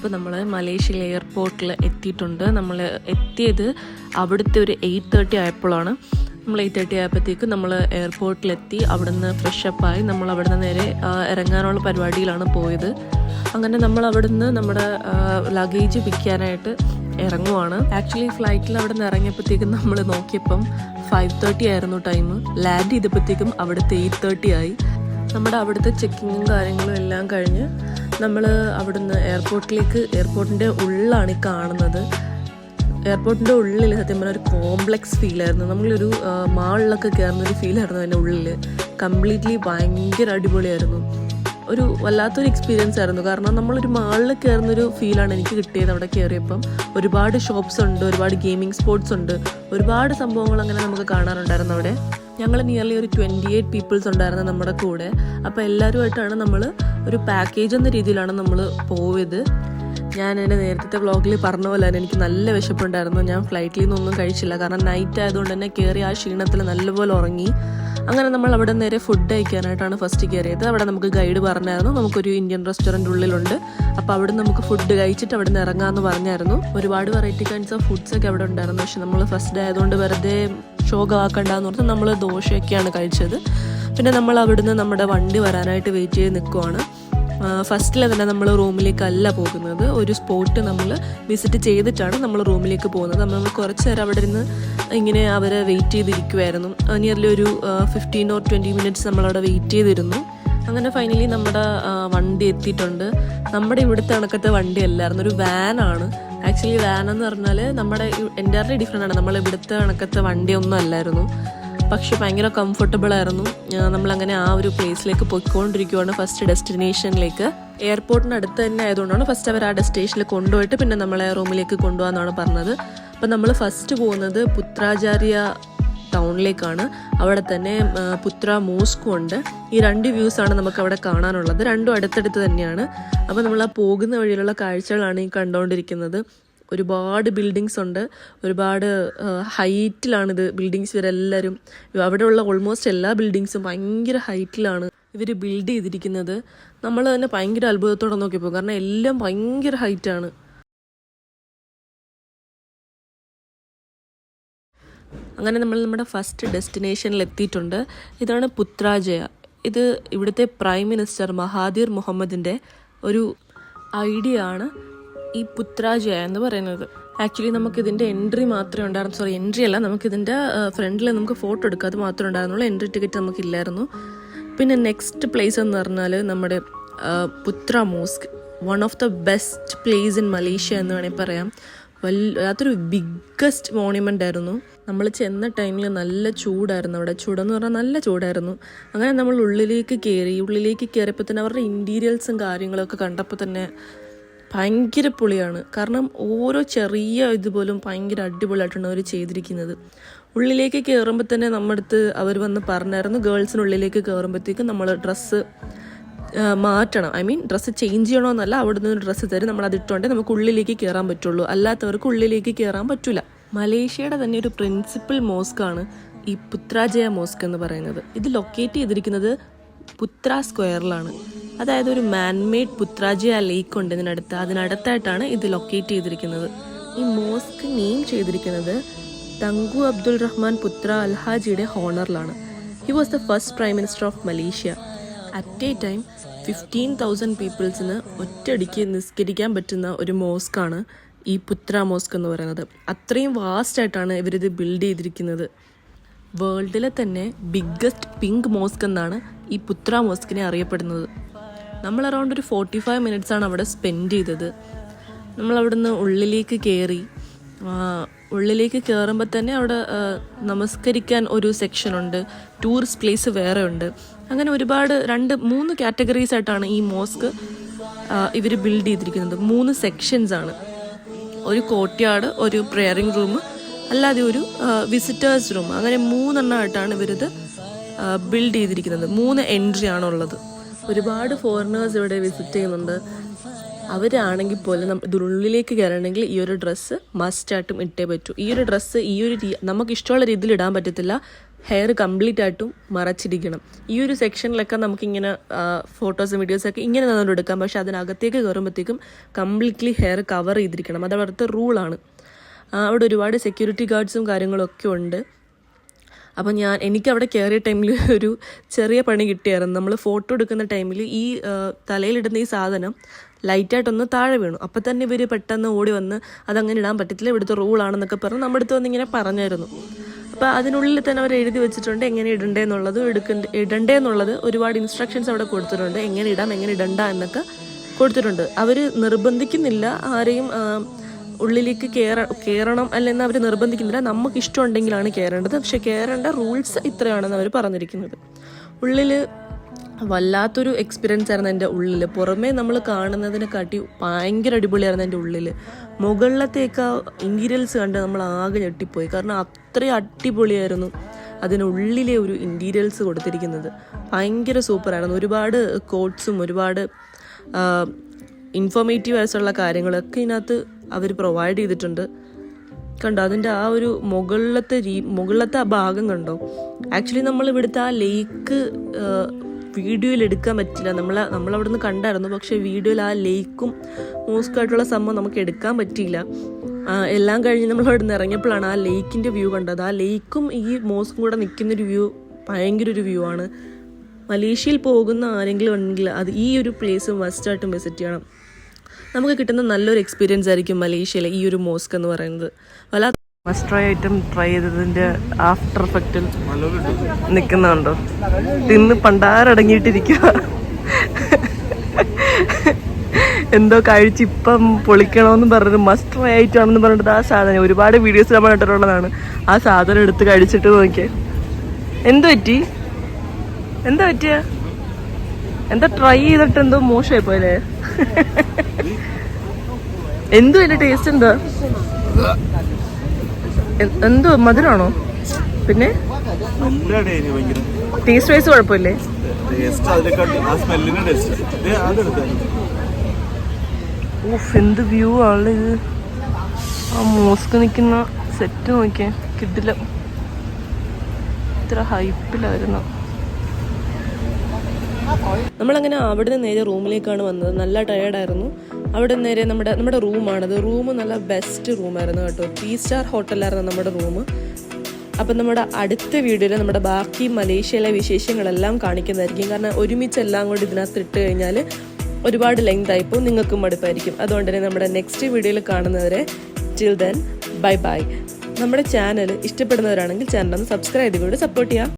അപ്പോൾ നമ്മൾ മലേഷ്യയിലെ എയർപോർട്ടിൽ എത്തിയിട്ടുണ്ട്. നമ്മൾ എത്തിയത് അവിടുത്തെ ഒരു 8:30 ആയപ്പോഴാണ്. നമ്മൾ 8:30 ആയപ്പോഴത്തേക്ക് നമ്മൾ എയർപോർട്ടിലെത്തി. അവിടുന്ന് ഫ്രഷപ്പായി നമ്മൾ അവിടുന്ന് നേരെ ഇറങ്ങാനുള്ള പരിപാടിയിലാണ് പോയത്. അങ്ങനെ നമ്മൾ അവിടുന്ന് നമ്മുടെ ലഗേജ് പിക്കാനായിട്ട് ഇറങ്ങുവാണ്. ആക്ച്വലി ഫ്ലൈറ്റിൽ അവിടെ നിന്ന് ഇറങ്ങിയപ്പോഴത്തേക്കും നമ്മൾ നോക്കിയപ്പം 5:30 ആയിരുന്നു ടൈം. ലാൻഡ് ചെയ്തപ്പോഴത്തേക്കും അവിടുത്തെ 8:30 ആയി. നമ്മുടെ അവിടുത്തെ ചെക്കിങ്ങും കാര്യങ്ങളും എല്ലാം കഴിഞ്ഞ് നമ്മൾ അവിടുന്ന് എയർപോർട്ടിൻ്റെ ഉള്ളിലാണ് ഈ കാണുന്നത്. എയർപോർട്ടിൻ്റെ ഉള്ളിൽ സത്യം പറഞ്ഞാൽ ഒരു കോംപ്ലക്സ് ഫീലായിരുന്നു. നമ്മളൊരു മാളിലൊക്കെ കയറുന്നൊരു ഫീലായിരുന്നു അതിൻ്റെ ഉള്ളിൽ. കംപ്ലീറ്റ്ലി ഭയങ്കര അടിപൊളിയായിരുന്നു. ഒരു വല്ലാത്തൊരു എക്സ്പീരിയൻസ് ആയിരുന്നു. കാരണം നമ്മളൊരു മാളിൽ കയറുന്നൊരു ഫീലാണ് എനിക്ക് കിട്ടിയത്. അവിടെ കയറിയപ്പം ഒരുപാട് ഷോപ്സ് ഉണ്ട്, ഒരുപാട് ഗെയിമിംഗ് സ്പോട്ട്സ് ഉണ്ട്, ഒരുപാട് സംഭവങ്ങൾ അങ്ങനെ നമുക്ക് കാണാനുണ്ടായിരുന്നു അവിടെ. ഞങ്ങൾ നിയർലി ഒരു 28 പീപ്പിൾസ് ഉണ്ടായിരുന്നു നമ്മുടെ കൂടെ. അപ്പോൾ എല്ലാവരുമായിട്ടാണ് നമ്മൾ ഒരു പാക്കേജ് എന്ന രീതിയിലാണ് നമ്മൾ പോയത്. ഞാൻ എൻ്റെ നേരത്തെ വ്ളോഗിൽ പറഞ്ഞ പോലെ തന്നെ എനിക്ക് നല്ല വിശപ്പുണ്ടായിരുന്നു. ഞാൻ ഫ്ലൈറ്റിൽ നിന്നൊന്നും കഴിച്ചില്ല. കാരണം നൈറ്റ് ആയതുകൊണ്ട് തന്നെ കയറി ആ ക്ഷീണത്തിൽ നല്ലപോലെ ഉറങ്ങി. അങ്ങനെ നമ്മൾ അവിടെ നേരെ ഫുഡ് കഴിക്കാനായിട്ടാണ് ഫസ്റ്റ് കയറിയത്. അവിടെ നമുക്ക് ഗൈഡ് പറഞ്ഞായിരുന്നു നമുക്കൊരു ഇന്ത്യൻ റെസ്റ്റോറൻറ്റ് ഉള്ളിലുണ്ട്, അപ്പോൾ അവിടെ നമുക്ക് ഫുഡ് കഴിച്ചിട്ട് അവിടെ നിന്ന് ഇറങ്ങാമെന്ന് പറഞ്ഞായിരുന്നു. ഒരുപാട് വെറൈറ്റി കൈൻഡ്സ് ഓഫ് ഫുഡ്സൊക്കെ അവിടെ ഉണ്ടായിരുന്നു. പക്ഷെ നമ്മൾ ഫസ്റ്റ് ഡേ ആയതുകൊണ്ട് വെറുതെ ഷോകാക്കണ്ടെന്ന് പറഞ്ഞാൽ നമ്മൾ ദോശയൊക്കെയാണ് കഴിച്ചത്. പിന്നെ നമ്മൾ അവിടുന്ന് നമ്മുടെ വണ്ടി വരാനായിട്ട് വെയിറ്റ് ചെയ്ത് നിൽക്കുവാണ്. ഫസ്റ്റിൽ തന്നെ നമ്മൾ റൂമിലേക്കല്ല പോകുന്നത്. ഒരു സ്പോട്ട് നമ്മൾ വിസിറ്റ് ചെയ്തിട്ടാണ് നമ്മൾ റൂമിലേക്ക് പോകുന്നത്. നമ്മൾ കുറച്ച് നേരം അവിടെ ഇരുന്ന് ഇങ്ങനെ അവരെ വെയിറ്റ് ചെയ്തിരിക്കുമായിരുന്നു. നിയർലി ഒരു 15 or 20 minutes നമ്മളവിടെ വെയിറ്റ് ചെയ്തിരുന്നു. അങ്ങനെ ഫൈനലി നമ്മുടെ വണ്ടി എത്തിയിട്ടുണ്ട്. നമ്മുടെ ഇവിടുത്തെ കണക്കത്തെ വണ്ടി അല്ലായിരുന്നു, ഒരു വാനാണ്. ആക്ച്വലി വാൻ എന്ന് പറഞ്ഞാൽ നമ്മുടെ എൻ്റയർലി ഡിഫറെൻ്റ് ആണ്. നമ്മൾ ഇവിടുത്തെ കണക്കത്തെ വണ്ടിയൊന്നും അല്ലായിരുന്നു. പക്ഷെ ഭയങ്കര കംഫർട്ടബിൾ ആയിരുന്നു. നമ്മളങ്ങനെ ആ ഒരു പ്ലേസിലേക്ക് പോയിക്കൊണ്ടിരിക്കുകയാണ്, ഫസ്റ്റ് ഡെസ്റ്റിനേഷനിലേക്ക്. എയർപോർട്ടിന് അടുത്ത് തന്നെ ആയതുകൊണ്ടാണ് ഫസ്റ്റ് അവർ ആ ഡെസ്റ്റിനേഷനിൽ കൊണ്ടുപോയിട്ട് പിന്നെ നമ്മളെ റൂമിലേക്ക് കൊണ്ടുപോകാമെന്നാണ് പറഞ്ഞത്. അപ്പം നമ്മൾ ഫസ്റ്റ് പോകുന്നത് പുത്രാചാര്യ ടൗണിലേക്കാണ്. അവിടെ തന്നെ പുത്ര മോസ്കും ഉണ്ട്. ഈ 2 വ്യൂസാണ് നമുക്ക് അവിടെ കാണാനുള്ളത്. രണ്ടും അടുത്തടുത്ത് തന്നെയാണ്. അപ്പോൾ നമ്മൾ ആ പോകുന്ന വഴിയിലുള്ള കാഴ്ചകളാണ് ഈ കണ്ടുകൊണ്ടിരിക്കുന്നത്. ഒരുപാട് ബിൽഡിങ്സ് ഉണ്ട്, ഒരുപാട് ഹൈറ്റിലാണിത് ബിൽഡിങ്സ്. ഇവരെല്ലാവരും അവിടെയുള്ള ഓൾമോസ്റ്റ് എല്ലാ ബിൽഡിങ്സും ഭയങ്കര ഹൈറ്റിലാണ് ഇവർ ബിൽഡ് ചെയ്തിരിക്കുന്നത്. നമ്മൾ തന്നെ ഭയങ്കര അത്ഭുതത്തോടെ നോക്കിയപ്പോൾ, കാരണം എല്ലാം ഭയങ്കര ഹൈറ്റാണ്. അങ്ങനെ നമ്മൾ നമ്മുടെ ഫസ്റ്റ് ഡെസ്റ്റിനേഷനിൽ എത്തിയിട്ടുണ്ട്. ഇതാണ് പുത്രാജയ. ഇത് ഇവിടുത്തെ പ്രൈം മിനിസ്റ്റർ മഹാതിർ മുഹമ്മദിൻ്റെ ഒരു ഐഡിയ ആണ് ഈ പുത്രാജയ എന്ന് പറയുന്നത്. ആക്ച്വലി നമുക്കിതിൻ്റെ എൻട്രി മാത്രമേ ഉണ്ടായിരുന്നു. എൻട്രി അല്ല, നമുക്കിതിൻ്റെ ഫ്രണ്ടിൽ നമുക്ക് ഫോട്ടോ എടുക്കുക, അത് മാത്രമേ ഉണ്ടായിരുന്നുള്ളൂ. എൻട്രി ടിക്കറ്റ് നമുക്കില്ലായിരുന്നു. പിന്നെ നെക്സ്റ്റ് പ്ലേസ് എന്ന് പറഞ്ഞാൽ നമ്മുടെ Putra mosque, one of the best place in Malaysia എന്ന് വേണമെങ്കിൽ പറയാം. അതൊരു ബിഗ്ഗസ്റ്റ് മോണ്യുമെൻ്റ് ആയിരുന്നു. നമ്മൾ ചെന്ന ടൈമിൽ നല്ല ചൂടായിരുന്നു അവിടെ. ചൂടെന്ന് പറഞ്ഞാൽ നല്ല ചൂടായിരുന്നു. അങ്ങനെ നമ്മൾ ഉള്ളിലേക്ക് കയറിയപ്പോൾ തന്നെ അവരുടെ ഇൻറ്റീരിയൽസും കാര്യങ്ങളൊക്കെ കണ്ടപ്പോൾ തന്നെ ഭയങ്കര പൊളിയാണ്. കാരണം ഓരോ ചെറിയ ഇതുപോലും ഭയങ്കര അടിപൊളിയായിട്ടാണ് അവർ ചെയ്തിരിക്കുന്നത്. ഉള്ളിലേക്ക് കയറുമ്പോൾ തന്നെ നമ്മുടെ അടുത്ത് അവർ വന്ന് പറഞ്ഞായിരുന്നു, ഗേൾസിനുള്ളിലേക്ക് കയറുമ്പോഴത്തേക്കും നമ്മൾ ഡ്രസ്സ് മാറ്റണം. ഡ്രസ്സ് ചേഞ്ച് ചെയ്യണമെന്നല്ല, അവിടെ നിന്ന് ഡ്രസ്സ് തരും, നമ്മൾ അതിട്ടുകൊണ്ടേ നമുക്ക് ഉള്ളിലേക്ക് കയറാൻ പറ്റുള്ളൂ, അല്ലാത്തവർക്ക് ഉള്ളിലേക്ക് കയറാൻ പറ്റില്ല. മലേഷ്യയുടെ തന്നെ ഒരു പ്രിൻസിപ്പൽ മോസ്കാണ് ഈ പുത്രാജയ മോസ്ക് എന്ന് പറയുന്നത്. ഇത് ലൊക്കേറ്റ് ചെയ്തിരിക്കുന്നത് പുത്ര സ്ക്വയറിലാണ്. അതായത് ഒരു മാൻമെയ്ഡ് പുത്രാജയ ലേക്ക് ഉണ്ട് അതിനടുത്തായിട്ടാണ് ഇത് ലൊക്കേറ്റ് ചെയ്തിരിക്കുന്നത്. ഈ മോസ്ക് നെയിം ചെയ്തിരിക്കുന്നത് തങ്കു അബ്ദുൾ റഹ്മാൻ പുത്ര അൽഹാജിയുടെ ഹോണറിലാണ്. He was the first prime minister of Malaysia. At a time 15,000 പീപ്പിൾസിന് ഒറ്റയടിക്ക് നിസ്കരിക്കാൻ പറ്റുന്ന ഒരു മോസ്കാണ് ഈ പുത്ര മോസ്ക് എന്ന് പറയുന്നത്. അത്രയും വാസ്റ്റായിട്ടാണ് ഇവരിത് ബിൽഡ് ചെയ്തിരിക്കുന്നത്. വേൾഡിലെ തന്നെ ബിഗ്ഗസ്റ്റ് പിങ്ക് മോസ്ക് എന്നാണ് ഈ പുത്ര മോസ്കിനെ അറിയപ്പെടുന്നത്. നമ്മൾ അറൗണ്ട് ഒരു 45 minutes അവിടെ സ്പെൻഡ് ചെയ്തത്. നമ്മളവിടുന്ന് ഉള്ളിലേക്ക് കയറുമ്പോൾ തന്നെ അവിടെ നമസ്കരിക്കാൻ ഒരു സെക്ഷനുണ്ട്, ടൂറിസ്റ്റ് പ്ലേസ് വേറെ ഉണ്ട്. അങ്ങനെ ഒരുപാട് 2-3 കാറ്റഗറീസ് ആയിട്ടാണ് ഈ മോസ്ക് ഇവർ ബിൽഡ് ചെയ്തിരിക്കുന്നത്. 3 സെക്ഷൻസ് ആണ്. ഒരു കോർട്ട്യാർഡ്, ഒരു പ്രെയറിംഗ് റൂം, അല്ലാതെ ഒരു വിസിറ്റേഴ്സ് റൂം. അങ്ങനെ 3 എണ്ണമായിട്ടാണ് ഇവരിത് ബിൽഡ് ചെയ്തിരിക്കുന്നത്. 3 എൻട്രി ആണുള്ളത്. ഒരുപാട് ഫോറിനേഴ്സ് ഇവിടെ വിസിറ്റ് ചെയ്യുന്നുണ്ട്. അവരാണെങ്കിൽ പോലും ഇതിനുള്ളിലേക്ക് കയറണമെങ്കിൽ ഈ ഒരു ഡ്രസ്സ് മസ്റ്റായിട്ടും ഇട്ടേ പറ്റൂ. ഈ ഒരു ഡ്രസ്സ് നമുക്ക് ഇഷ്ടമുള്ള രീതിയിൽ ഇടാൻ പറ്റത്തില്ല. ഹെയർ കംപ്ലീറ്റ് ആയിട്ടും മറച്ചിരിക്കണം. ഈ ഒരു സെക്ഷനിലൊക്കെ നമുക്കിങ്ങനെ ഫോട്ടോസും വീഡിയോസൊക്കെ ഇങ്ങനെ നിന്നുകൊണ്ട് എടുക്കാം. പക്ഷെ അതിനകത്തേക്ക് കയറുമ്പോഴത്തേക്കും കംപ്ലീറ്റ്ലി ഹെയർ കവർ ചെയ്തിരിക്കണം. അത് അവിടുത്തെ റൂളാണ്. അവിടെ ഒരുപാട് സെക്യൂരിറ്റി ഗാർഡ്സും കാര്യങ്ങളൊക്കെ ഉണ്ട്. അപ്പം എനിക്കവിടെ കയറിയ ടൈമിൽ ഒരു ചെറിയ പണി കിട്ടിയായിരുന്നു. നമ്മൾ ഫോട്ടോ എടുക്കുന്ന ടൈമിൽ ഈ തലയിലിടുന്ന ഈ സാധനം ലൈറ്റായിട്ടൊന്ന് താഴെ വീണു. അപ്പം തന്നെ ഇവർ പെട്ടെന്ന് ഓടി വന്ന് അതങ്ങനെ ഇടാൻ പറ്റത്തില്ല, ഇവിടുത്തെ റൂളാണെന്നൊക്കെ പറഞ്ഞ് നമ്മുടെ അടുത്ത് വന്ന് ഇങ്ങനെ പറഞ്ഞായിരുന്നു. അപ്പോൾ അതിനുള്ളിൽ തന്നെ അവർ എഴുതി വെച്ചിട്ടുണ്ട് എങ്ങനെ ഇടണ്ടേന്നുള്ളത് ഒരുപാട് ഇൻസ്ട്രക്ഷൻസ് അവിടെ കൊടുത്തിട്ടുണ്ട്. എങ്ങനെ ഇടാം എങ്ങനെ ഇടണ്ട എന്നൊക്കെ കൊടുത്തിട്ടുണ്ട്. അവർ നിർബന്ധിക്കുന്നില്ല ആരെയും ഉള്ളിലേക്ക് കയറണം അല്ലെന്ന് അവർ നിർബന്ധിക്കുന്നില്ല. നമുക്ക് ഇഷ്ടമുണ്ടെങ്കിലാണ് കയറേണ്ടത്. പക്ഷെ കയറേണ്ട റൂൾസ് ഇത്രയാണെന്ന് അവർ പറഞ്ഞിരിക്കുന്നത്. ഉള്ളിൽ വല്ലാത്തൊരു എക്സ്പീരിയൻസ് ആയിരുന്നു എൻ്റെ ഉള്ളിൽ. പുറമേ നമ്മൾ കാണുന്നതിനെക്കാട്ടി ഭയങ്കര അടിപൊളിയായിരുന്നു എൻ്റെ ഉള്ളിൽ. മുകളിലത്തേക്ക് ഇൻറ്റീരിയൽസ് കണ്ട് നമ്മൾ ആകെ ഞെട്ടിപ്പോയി. കാരണം അത്രയും അടിപൊളിയായിരുന്നു അതിനുള്ളിലെ ഒരു ഇൻറ്റീരിയൽസ് കൊടുത്തിരിക്കുന്നത്. ഭയങ്കര സൂപ്പറായിരുന്നു. ഒരുപാട് കോട്ട്സും ഒരുപാട് ഇൻഫോർമേറ്റീവ് ആയിട്ടുള്ള കാര്യങ്ങളൊക്കെ ഇതിനകത്ത് അവർ പ്രൊവൈഡ് ചെയ്തിട്ടുണ്ട്. കണ്ടോ അതിൻ്റെ ആ ഒരു മുകളിലത്തെ ആ ഭാഗം കണ്ടോ. ആക്ച്വലി നമ്മൾ ഇവിടുത്തെ ആ ലേക്ക് വീഡിയോയിൽ എടുക്കാൻ പറ്റില്ല. നമ്മളവിടെ നിന്ന് കണ്ടായിരുന്നു. പക്ഷേ വീഡിയോയിൽ ആ ലേക്കും മോസ്കായിട്ടുള്ള സംഭവം നമുക്ക് എടുക്കാൻ പറ്റിയില്ല. എല്ലാം കഴിഞ്ഞ് നമ്മൾ അവിടെ നിന്ന് ഇറങ്ങിയപ്പോഴാണ് ആ ലേക്കിൻ്റെ വ്യൂ കണ്ടത്. ആ ലേക്കും ഈ മോസ്കും കൂടെ നിൽക്കുന്നൊരു വ്യൂ ഭയങ്കര ഒരു വ്യൂ ആണ്. മലേഷ്യയിൽ പോകുന്ന ആരെങ്കിലും ഉണ്ടെങ്കിൽ ഈ ഒരു പ്ലേസ് മസ്റ്റായിട്ടും വിസിറ്റ് ചെയ്യണം. നമുക്ക് കിട്ടുന്ന നല്ലൊരു എക്സ്പീരിയൻസ് ആയിരിക്കും മലേഷ്യയിലെ ഈ ഒരു മോസ്ക് എന്ന് പറയുന്നത്. മസ്റ്റ് ട്രൈ ഐറ്റം ട്രൈ ചെയ്തതിൻ്റെ ആഫ്റ്റർ എഫക്റ്റിൽ നിൽക്കുന്നുണ്ടോ, തിന്ന് പണ്ടാരടങ്ങിയിട്ടിരിക്കുക. എന്തോ കഴിച്ച് ഇപ്പം പൊളിക്കണമെന്ന് പറഞ്ഞിട്ട് മസ്റ്റ് ട്രൈ ഐറ്റം ആണെന്ന് പറഞ്ഞിട്ട് ആ സാധനം ഒരുപാട് വീഡിയോസ് നമ്മൾ ഇട്ടിട്ടുള്ളതാണ്. ആ സാധനം എടുത്ത് കഴിച്ചിട്ട് നോക്കിയേ. എന്താ പറ്റിയ എന്താ ട്രൈ ചെയ്തിട്ട് എന്തോ മോശമായി പോയല്ലേ. എന്തോ അതിന്റെ ടേസ്റ്റ് എന്തോ മധുരമാണോ? പിന്നെ ടേസ്റ്റ് വൈസ് കുഴപ്പമില്ലേ? എന്ത് വ്യൂ ആണല്ലോ ഇത്. ആ മോസ്ക് നിൽക്കുന്ന സെറ്റ് നോക്കിയേ, കിട്ടില്ല. ഇത്ര ഹൈപ്പിലായിരുന്നു. നമ്മളങ്ങനെ അവിടെ നിന്ന് നേരെ റൂമിലേക്കാണ് വന്നത്. നല്ല ടയേർഡായിരുന്നു. അവിടെ നേരെ നമ്മുടെ റൂമാണത്. റൂം നല്ല ബെസ്റ്റ് റൂമായിരുന്നു കേട്ടോ. 3 സ്റ്റാർ ഹോട്ടലായിരുന്നു നമ്മുടെ റൂം. അപ്പം നമ്മുടെ അടുത്ത വീഡിയോയിൽ നമ്മുടെ ബാക്കി മലേഷ്യയിലെ വിശേഷങ്ങളെല്ലാം കാണിക്കുന്നതായിരിക്കും. കാരണം ഒരുമിച്ച് എല്ലാം കൂടി ഇതിനകത്ത് ഇട്ട് കഴിഞ്ഞാൽ ഒരുപാട് ലെങ്ത് ആയിപ്പോൾ നിങ്ങൾക്കും മടുപ്പായിരിക്കും. അതുകൊണ്ട് തന്നെ നമ്മുടെ നെക്സ്റ്റ് വീഡിയോയിൽ കാണുന്നവരെ ടിൽ ദെൻ ബൈ ബൈ. നമ്മുടെ ചാനൽ ഇഷ്ടപ്പെടുന്നവരാണെങ്കിൽ ചാനൽ ഒന്ന് സബ്സ്ക്രൈബ് ചെയ്തുകൊണ്ട് സപ്പോർട്ട് ചെയ്യാം.